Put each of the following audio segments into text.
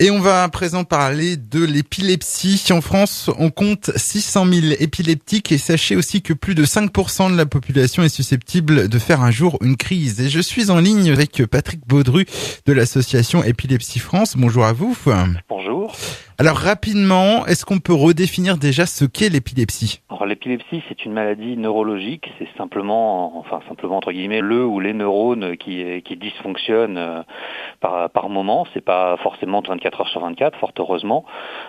Et on va à présent parler de l'épilepsie. En France, on compte 600 000 épileptiques et sachez aussi que plus de 5% de la population est susceptible de faire un jour une crise. Et je suis en ligne avec Patrick Baudru de l'association Épilepsie France. Bonjour à vous. Bonjour. Alors rapidement, est-ce qu'on peut redéfinir déjà ce qu'est l'épilepsie ? Alors l'épilepsie, c'est une maladie neurologique, c'est simplement entre guillemets le ou les neurones qui dysfonctionnent par moment. C'est pas forcément 24 heures sur 24, fort heureusement.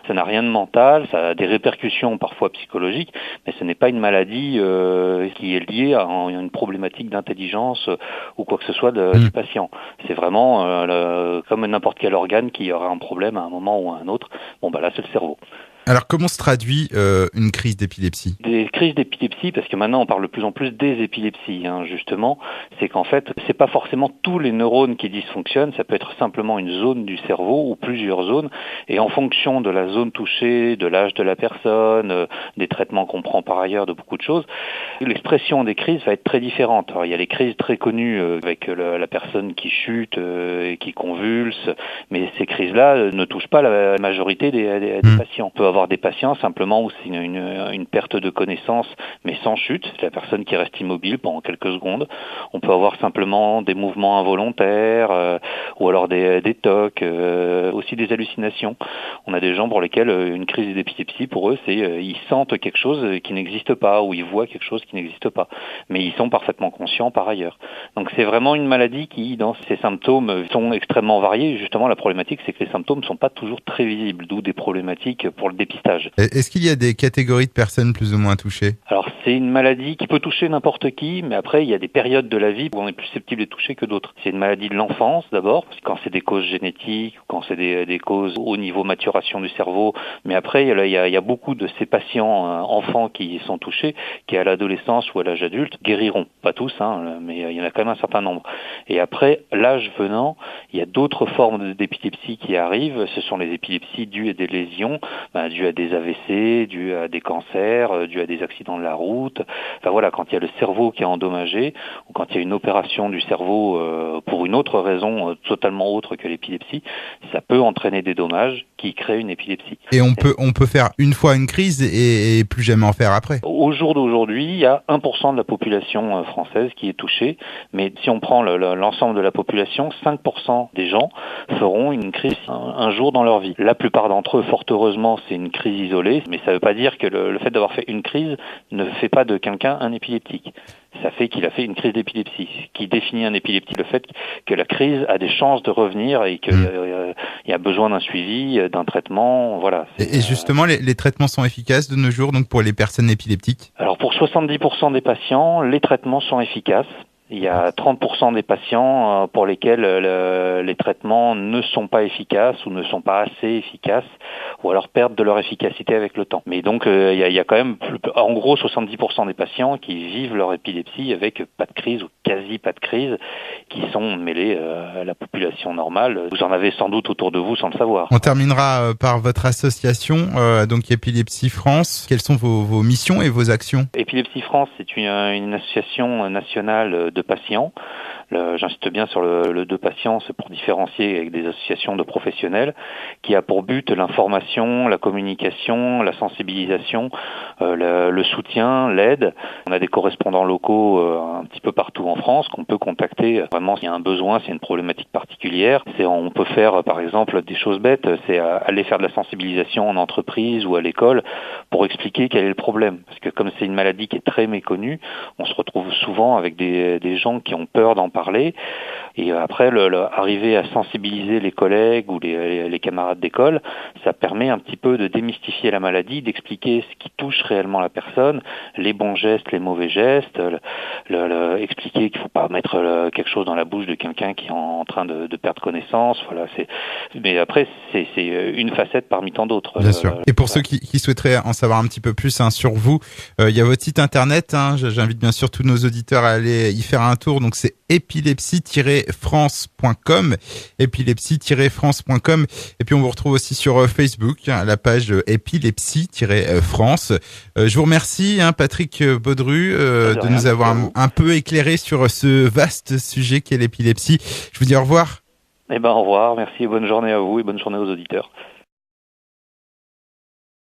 Ça n'a rien de mental, ça a des répercussions parfois psychologiques, mais ce n'est pas une maladie qui est liée à une problématique d'intelligence ou quoi que ce soit du patient. C'est vraiment comme n'importe quel organe qui aura un problème à un moment ou à un autre. Bon bah là c'est le cerveau. Alors comment se traduit une crise d'épilepsie ? Des crises d'épilepsie, parce que maintenant on parle de plus en plus des épilepsies, justement, c'est qu'en fait, c'est pas forcément tous les neurones qui dysfonctionnent, ça peut être simplement une zone du cerveau ou plusieurs zones, et en fonction de la zone touchée, de l'âge de la personne, des traitements qu'on prend par ailleurs, de beaucoup de choses, l'expression des crises va être très différente. Alors, il y a les crises très connues avec la personne qui chute et qui convulse, mais ces crises-là ne touchent pas la majorité des patients. On peut avoir des patients simplement où c'est une perte de connaissance mais sans chute, c'est la personne qui reste immobile pendant quelques secondes. On peut avoir simplement des mouvements involontaires ou alors des TOC, aussi des hallucinations. On a des gens pour lesquels une crise d'épilepsie, pour eux, c'est ils sentent quelque chose qui n'existe pas ou ils voient quelque chose qui n'existe pas, mais ils sont parfaitement conscients par ailleurs. Donc c'est vraiment une maladie qui, dans ses symptômes, sont extrêmement variés. Justement, la problématique, c'est que les symptômes ne sont pas toujours très visibles, d'où des problématiques pour le dépistage. Est-ce qu'il y a des catégories de personnes plus ou moins touchées ? Alors c'est une maladie qui peut toucher n'importe qui, mais après il y a des périodes de la vie où on est plus susceptible de toucher que d'autres. C'est une maladie de l'enfance d'abord, parce que quand c'est des causes génétiques, quand c'est des causes au niveau maturation du cerveau, mais après il y a beaucoup de ces patients enfants qui sont touchés, qui à l'adolescence ou à l'âge adulte guériront. Pas tous, mais il y en a quand même un certain nombre. Et après, l'âge venant, il y a d'autres formes d'épilepsie qui arrivent. Ce sont les épilepsies dues à des lésions, dues à des AVC, dues à des cancers, dues à des accidents de la route. Enfin voilà, quand il y a le cerveau qui est endommagé, ou quand il y a une opération du cerveau pour une autre raison totalement autre que l'épilepsie, ça peut entraîner des dommages qui créent une épilepsie. Et on peut faire une fois une crise et plus jamais en faire après. Au jour d'aujourd'hui, il y a 1% de la population française qui est touchée, mais si on prend l'ensemble de la population, 5% des gens feront une crise un jour dans leur vie. La plupart d'entre eux, fort heureusement, c'est une crise isolée, mais ça ne veut pas dire que le fait d'avoir fait une crise ne fait pas de quelqu'un un épileptique. Ça fait qu'il a fait une crise d'épilepsie. Ce qui définit un épileptique, le fait que la crise a des chances de revenir et qu'il y a besoin d'un suivi, d'un traitement, voilà. Et justement, les traitements sont efficaces de nos jours, donc pour les personnes épileptiques ? Alors pour 70% des patients, les traitements sont efficaces. Il y a 30% des patients pour lesquels les traitements ne sont pas efficaces ou ne sont pas assez efficaces ou alors perdent de leur efficacité avec le temps. Mais donc il y a quand même en gros 70% des patients qui vivent leur épilepsie avec pas de crise ou quasi pas de crise, qui sont mêlés à la population normale. Vous en avez sans doute autour de vous sans le savoir. On terminera par votre association, donc Épilepsie France. Quelles sont vos missions et vos actions ? Épilepsie France, c'est une association nationale de patients. J'insiste bien sur le de patients, c'est pour différencier avec des associations de professionnels, qui a pour but l'information, la communication, la sensibilisation, le soutien, l'aide. On a des correspondants locaux un petit peu partout en France qu'on peut contacter vraiment s'il y a un besoin, s'il y a une problématique particulière. On peut faire par exemple des choses bêtes, c'est aller faire de la sensibilisation en entreprise ou à l'école pour expliquer quel est le problème. Parce que comme c'est une maladie qui est très méconnue, on se retrouve souvent avec des gens qui ont peur d'en parler. Et après, arriver à sensibiliser les collègues ou les camarades d'école, ça permet un petit peu de démystifier la maladie, d'expliquer ce qui touche réellement la personne, les bons gestes, les mauvais gestes, expliquer qu'il ne faut pas mettre quelque chose dans la bouche de quelqu'un qui est en train de perdre connaissance. Voilà, mais après, c'est une facette parmi tant d'autres. Bien sûr. Et pour ceux qui souhaiteraient en savoir un petit peu plus sur vous, il y a votre site internet. J'invite bien sûr tous nos auditeurs à aller y faire un tour. Donc c'est épilepsie-france.com, épilepsie-france.com. Et puis on vous retrouve aussi sur Facebook, la page épilepsie-france. Je vous remercie, Patrick Baudru, de nous avoir un peu éclairé sur ce vaste sujet qu'est l'épilepsie. Je vous dis au revoir. Eh ben, au revoir, merci et bonne journée à vous et bonne journée aux auditeurs.